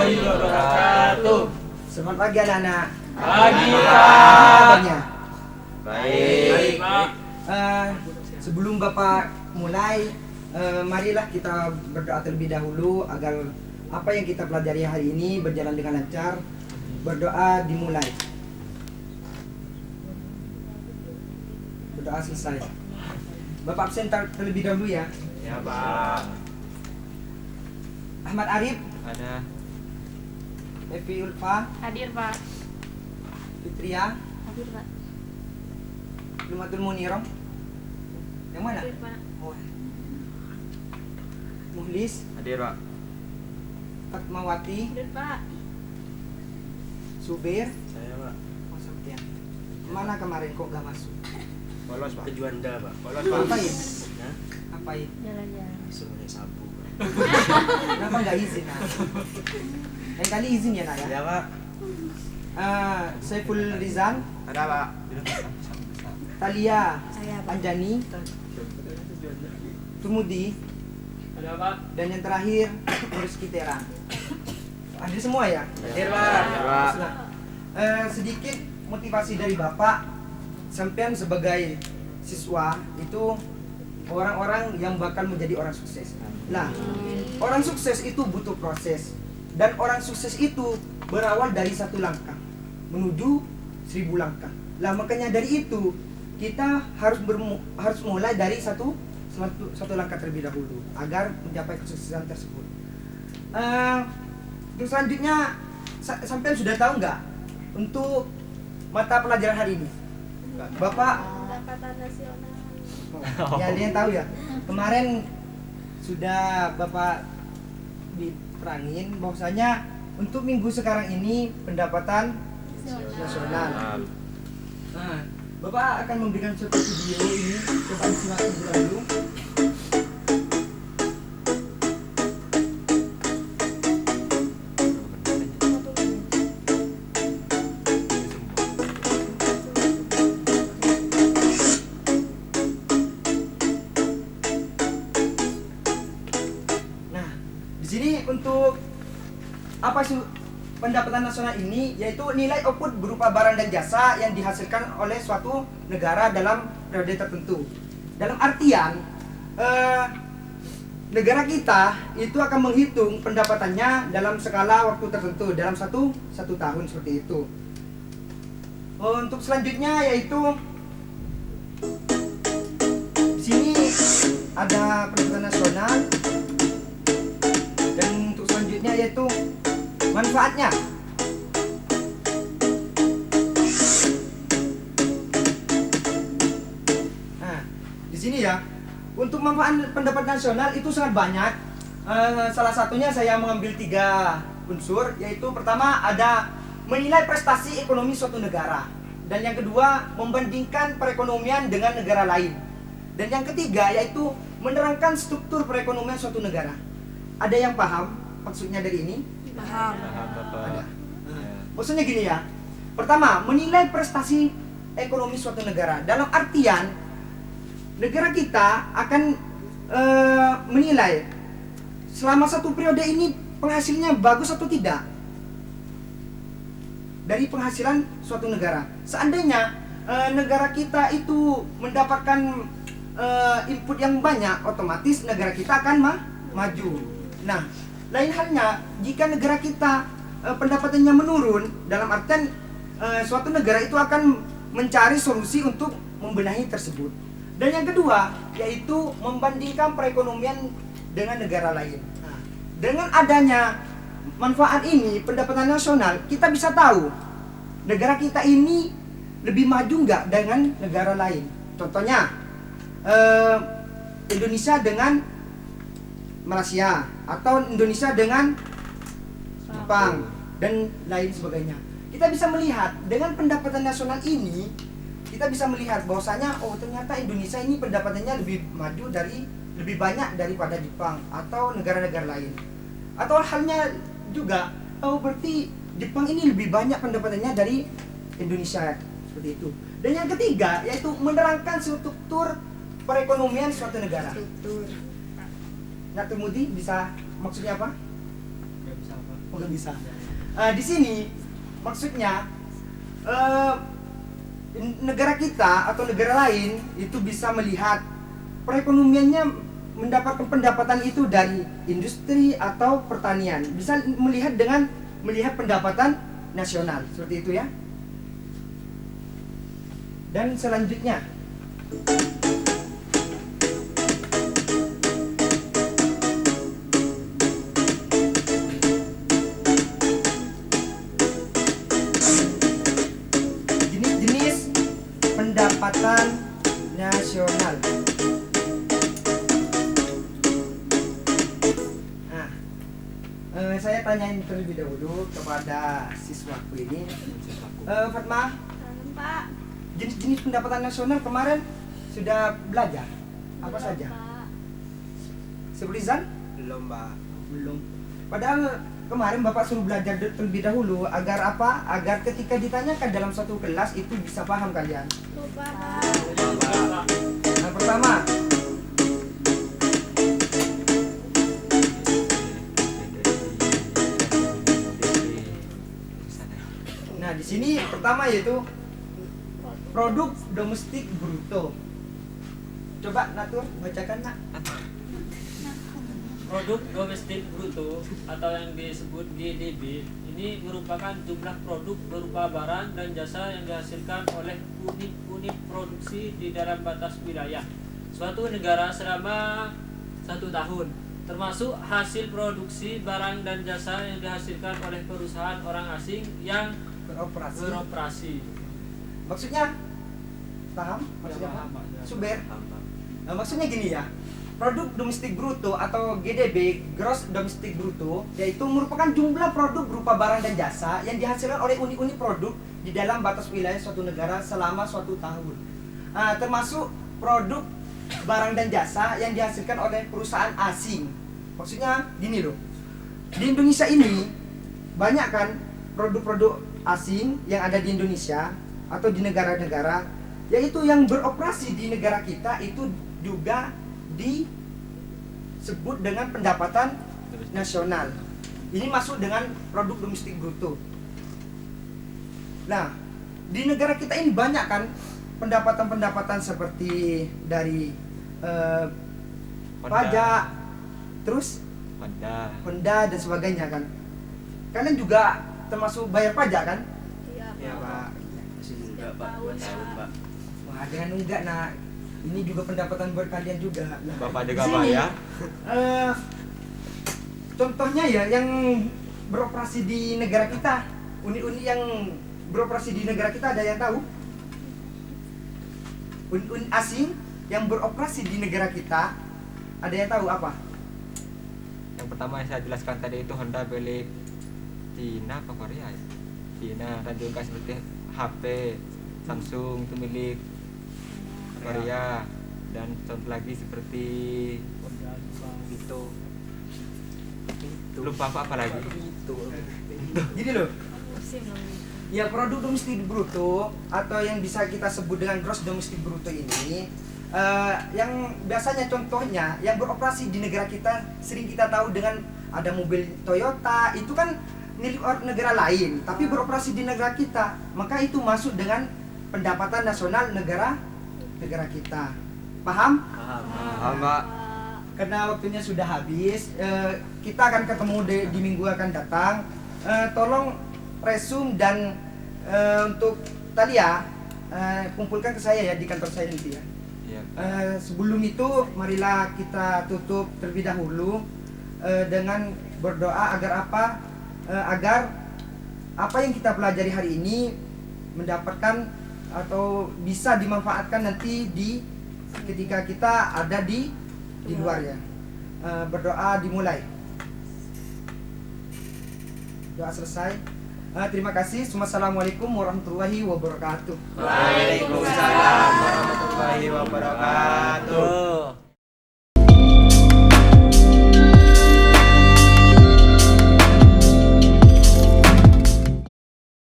warahmatullahi wabarakatuh. Selamat pagi anak-anak. Pagi, Apa Pak. kabarnya? Baik, Pak. Sebelum Bapak mulai, marilah kita berdoa terlebih dahulu agar apa yang kita pelajari hari ini berjalan dengan lancar. Berdoa dimulai. Berdoa selesai. Bapak absen terlebih dahulu ya. Ya, Pak. Ahmad Arif, Ada. Evi Ulfa, Hadir, Pak. Fitria, Hadir, Pak. Lumatul Muniro. Yang mana? Hadir, Pak. Oh. Muhlis, Hadir, Pak. Fatmawati, Hadir, Pak. Subir. Saya, Pak. Oh, Septian. Mana kemarin kok gak masuk? Bolos, Pak. Ke Juanda, Pak. Bolos, Ngapain? Hah? Ngapain? Jalan-jalan. Langsung naik sapu, Pak. Kenapa nggak izin? Nak? Lain kali izin ya, Nak ya? Ya, Pak. Saiful Rizan, Ada, Pak. Talia Saya, Pak. Anjani, Tumudi, Ada, Pak. dan yang terakhir Rizky Tera. Hadir semua ya? Hadir, Pak. Nah, sedikit motivasi dari Bapak, sampean sebagai siswa itu orang-orang yang bakal menjadi orang sukses. Nah, orang sukses itu butuh proses, dan orang sukses itu berawal dari satu langkah menuju 1000 langkah. Lah makanya dari itu kita harus mulai dari satu langkah terlebih dahulu agar mencapai kesuksesan tersebut. Terus selanjutnya sampean sudah tahu nggak untuk mata pelajaran hari ini? Bapak Pendapatan nasional. ya ada yang tahu ya. Kemarin sudah Bapak diterangin bahwasanya untuk minggu sekarang ini pendapatan nasional. Nah, Bapak akan memberikan suatu video ini, coba disimak dulu. Nah, di sini untuk apa sih pendapatan nasional ini, yaitu nilai output berupa barang dan jasa yang dihasilkan oleh suatu negara dalam periode tertentu. Dalam artian negara kita itu akan menghitung pendapatannya dalam skala waktu tertentu dalam satu tahun seperti itu. Untuk selanjutnya yaitu di sini ada pendapatan nasional, dan untuk selanjutnya yaitu manfaatnya. Nah, di sini ya, untuk manfaat pendapatan nasional itu sangat banyak. Salah satunya saya mengambil 3 unsur, yaitu pertama ada menilai prestasi ekonomi suatu negara, dan yang kedua membandingkan perekonomian dengan negara lain, dan yang ketiga yaitu menerangkan struktur perekonomian suatu negara. Ada yang paham maksudnya dari ini? Paham. Ada. Maksudnya gini ya. Pertama, menilai prestasi ekonomi suatu negara. Dalam artian negara kita akan menilai selama satu periode ini penghasilnya bagus atau tidak dari penghasilan suatu negara. Seandainya negara kita itu mendapatkan input yang banyak, otomatis negara kita akan maju. Nah, lain halnya jika negara kita pendapatannya menurun, dalam artian suatu negara itu akan mencari solusi untuk membenahi tersebut. Dan yang kedua yaitu membandingkan perekonomian dengan negara lain. Nah, dengan adanya manfaat ini pendapatan nasional, kita bisa tahu negara kita ini lebih maju nggak dengan negara lain. Contohnya Indonesia dengan Malaysia, atau Indonesia dengan Jepang, dan lain sebagainya. Kita bisa melihat dengan pendapatan nasional ini, kita bisa melihat bahwasanya oh ternyata Indonesia ini pendapatannya lebih banyak daripada Jepang atau negara-negara lain. Atau halnya juga, oh berarti Jepang ini lebih banyak pendapatannya dari Indonesia, seperti itu. Dan yang ketiga yaitu menerangkan struktur perekonomian suatu negara. Nah, Tumudi bisa maksudnya apa? Nggak bisa, Pak. Oh, belum bisa. Di sini maksudnya negara kita atau negara lain itu bisa melihat perekonomiannya, mendapatkan pendapatan itu dari industri atau pertanian. Bisa melihat dengan melihat pendapatan nasional seperti itu ya. Dan selanjutnya jenis-jenis pendapatan nasional. Saya tanyain terlebih dahulu kepada siswaku ini. Fatma, Kangen, Pak. jenis-jenis pendapatan nasional kemarin sudah belajar apa Belum, saja? Pak. Sebelizan? Belum, Pak. Belum. Padahal kemarin Bapak suruh belajar terlebih dahulu agar apa? Agar ketika ditanyakan dalam satu kelas itu bisa paham kalian. Lupa, Pak. Yang pertama, nah di sini pertama yaitu produk domestik bruto. Coba Natur bacakan nak. Produk domestik bruto atau yang disebut GDP ini merupakan jumlah produk berupa barang dan jasa yang dihasilkan oleh unit-unit produksi di dalam batas wilayah suatu negara selama 1 tahun, termasuk hasil produksi barang dan jasa yang dihasilkan oleh perusahaan orang asing yang beroperasi. Maksudnya paham? Maksudnya Ya, paham? paham, Pak. Suber. Nah, maksudnya gini ya. Produk domestik bruto atau GDB, gross domestic bruto, yaitu merupakan jumlah produk berupa barang dan jasa yang dihasilkan oleh unit-unit produk di dalam batas wilayah suatu negara selama suatu tahun. Termasuk produk barang dan jasa yang dihasilkan oleh perusahaan asing. Maksudnya gini loh. Di Indonesia ini banyak kan produk-produk asing yang ada di Indonesia atau di negara-negara, yaitu yang beroperasi di negara kita itu juga disebut dengan pendapatan nasional. Ini masuk dengan produk domestik bruto. Nah, di negara kita ini banyak kan pendapatan-pendapatan seperti dari pajak, terus Honda dan sebagainya kan. Kalian juga termasuk bayar pajak kan? Iya, Ya, Pak. Pak. Masih muda, Setiap Pak. 2 tahun, tahun, Pak. Pak. Wah, jangan enggak nak. Ini juga pendapatan buat kalian juga. Nah, Bapak di juga sini, bayar. Contohnya ya yang beroperasi di negara kita, unit-unit yang beroperasi di negara kita ada yang tahu? Unit-unit asing yang beroperasi di negara kita ada yang tahu apa? Yang pertama yang saya jelaskan tadi itu Honda milik Cina apa Korea ya? Cina, dan juga seperti HP Samsung itu milik Korea, dan contoh lagi seperti itu lupa apa lagi Gini loh. Ya, produk domestik bruto atau yang bisa kita sebut dengan gross domestic bruto ini yang biasanya contohnya yang beroperasi di negara kita sering kita tahu dengan ada mobil Toyota, itu kan milik negara lain tapi beroperasi di negara kita, maka itu masuk dengan pendapatan nasional negara kita. Paham? Paham. Pak. Karena waktunya sudah habis, kita akan ketemu di minggu akan datang. Tolong resume dan untuk tadi ya kumpulkan ke saya ya di kantor saya nanti ya. Iya. Sebelum itu marilah kita tutup terlebih dahulu dengan berdoa agar apa? Agar apa yang kita pelajari hari ini mendapatkan atau bisa dimanfaatkan nanti di ketika kita ada di luar ya. Berdoa dimulai. Doa selesai. Terima kasih. Assalamualaikum warahmatullahi wabarakatuh. Waalaikumsalam warahmatullahi wabarakatuh.